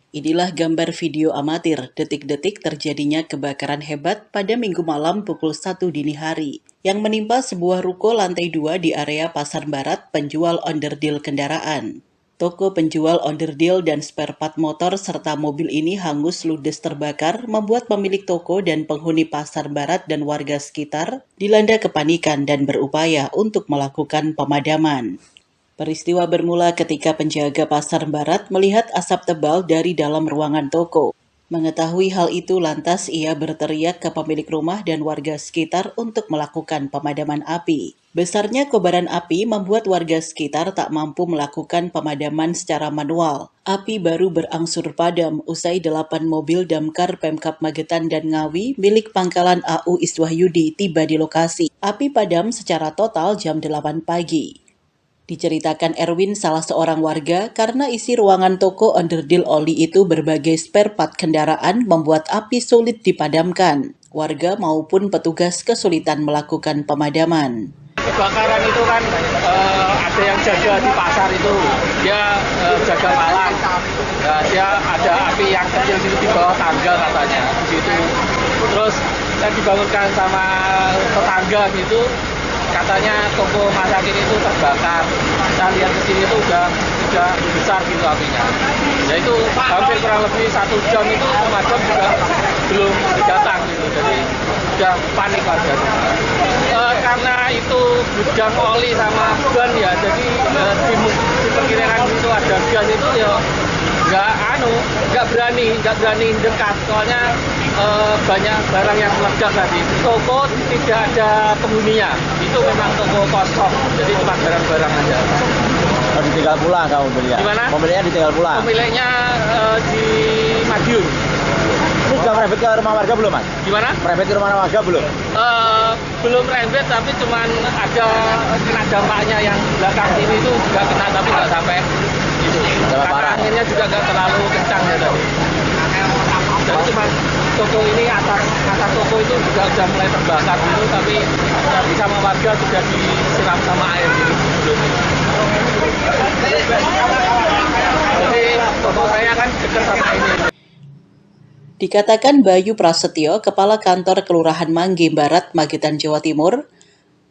Inilah gambar video amatir detik-detik terjadinya kebakaran hebat pada Minggu malam pukul 1 dini hari yang menimpa sebuah ruko lantai 2 di area Pasar Barat penjual onderdil kendaraan. Toko penjual onderdil dan spare part motor serta mobil ini hangus ludes terbakar membuat pemilik toko dan penghuni Pasar Barat dan warga sekitar dilanda kepanikan dan berupaya untuk melakukan pemadaman. Peristiwa bermula ketika penjaga Pasar Barat melihat asap tebal dari dalam ruangan toko. Mengetahui hal itu lantas ia berteriak ke pemilik rumah dan warga sekitar untuk melakukan pemadaman api. Besarnya kobaran api membuat warga sekitar tak mampu melakukan pemadaman secara manual. Api baru berangsur padam usai 8 mobil damkar Pemkab Magetan dan Ngawi milik Pangkalan AU Iswahyudi tiba di lokasi. Api padam secara total jam 8 pagi. Diceritakan Erwin, salah seorang warga, karena isi ruangan toko onderdil oli itu berbagai spare part kendaraan membuat api sulit dipadamkan. Warga maupun petugas kesulitan melakukan pemadaman. Kebakaran itu kan ada yang jaga di pasar itu, dia jaga malam. Dia ada api yang kecil di bawah tangga katanya di situ. Terus yang dibangunkan sama tetangga gitu. Katanya toko masakin itu terbakar. Saya lihat ke sini itu udah besar gitu apinya. Ya itu hampir kurang lebih 1 jam itu pemadam juga belum datang gitu. Jadi udah panik warga. Karena itu gudang oli sama ban ya, jadi diperkirakan itu ada gas itu ya nggak berani dekat, soalnya banyak barang yang meledak tadi. Toko tidak ada penghuninya, itu memang toko kosong, jadi cuma barang-barang aja. Ditinggal pulang kamu beli ya? Gimana? Pemiliknya ditinggal pulang? Pemiliknya di Madiun. Ini sudah merembet ke rumah warga belum, Mas? Gimana? Merembet ke rumah warga belum? Belum rembet, tapi cuman ada kena dampaknya yang belakang sini itu juga kena, tapi nggak sampai itu. Karena anginnya juga nggak terlalu kencang ya tadi. Jadi cuma toko ini atas toko itu juga sudah mulai terbakar gitu, tapi sama warga sudah disiram sama air gitu sebelumnya. Jadi toko saya kan dekat sama ini. Dikatakan Bayu Prasetyo, Kepala Kantor Kelurahan Mangge Barat, Magetan, Jawa Timur,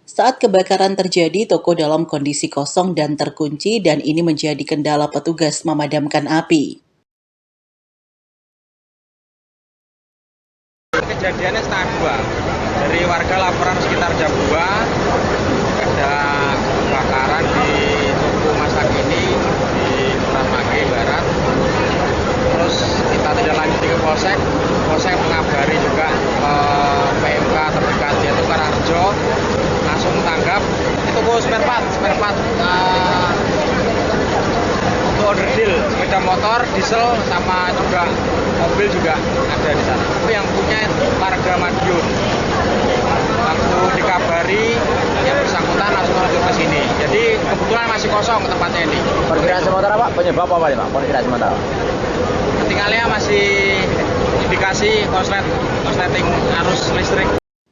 saat kebakaran terjadi toko dalam kondisi kosong dan terkunci dan ini menjadi kendala petugas memadamkan api. Kejadiannya setengah 2, dari warga laporan sekitar jam 2 ada kebakaran di toko masak ini di Kelurahan Mangge Barat. Terus kita tidak lanjut ke Polsek mengabari juga PMK terdekat yaitu Karangrejo, langsung tanggap itu spare part untuk onderdil sepeda motor, diesel sama juga mobil juga ada di sana. Itu yang punya warga Madiun. Waktu dikabari yang bersangkutan langsung menuju ke sini. Jadi kebetulan masih kosong tempatnya ini. Perkiraan sementara Pak, penyebab apa nih Pak? Perkiraan sementara. Tinggalnya masih indikasi korsleting arus listrik.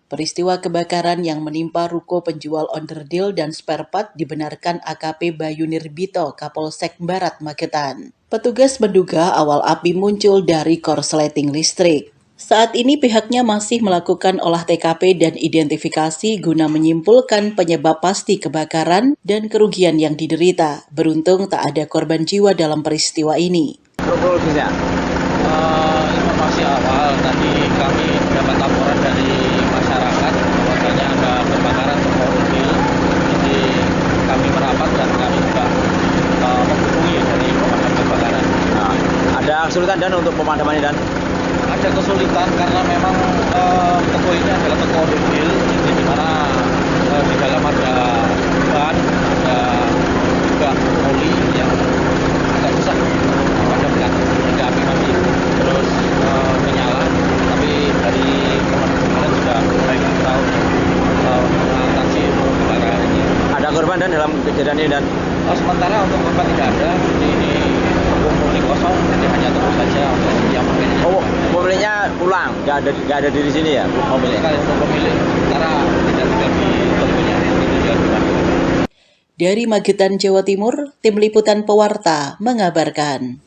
Peristiwa kebakaran yang menimpa ruko penjual onderdil dan spare part dibenarkan AKP Bayu Nirbito, Kapolsek Barat Magetan. Petugas menduga awal api muncul dari korsleting listrik. Saat ini pihaknya masih melakukan olah TKP dan identifikasi guna menyimpulkan penyebab pasti kebakaran dan kerugian yang diderita. Beruntung tak ada korban jiwa dalam peristiwa ini. Kronologisnya? Informasi awal tadi kami dapat laporan dari masyarakat bahwasanya ada kebakaran toko onderdil. Jadi kami merapat dan kami juga menghubungi dari pemadam kebakaran. Nah, ada kesulitan dan untuk pemadaman ini dan? Ada kesulitan karena memang toko ini adalah toko onderdil, di mana di dalam ada ban, ada juga oli yang agak susah dipadamkan hingga api masih terus menyala. Tapi dari pemadam kebakaran sudah baik tahu mengatasi kebakaran ini. Ada korban dan dalam kejadian ini dan? Sementara untuk korban tidak ada, jadi ini toko murni kosong, jadi hanya toko saja. nggak ada di sini ya pemilik. Kalau untuk pemilik sementara tidak tinggal di tokonya itu jual di warga. Dari Magetan, Jawa Timur, Tim Liputan Pewarta mengabarkan.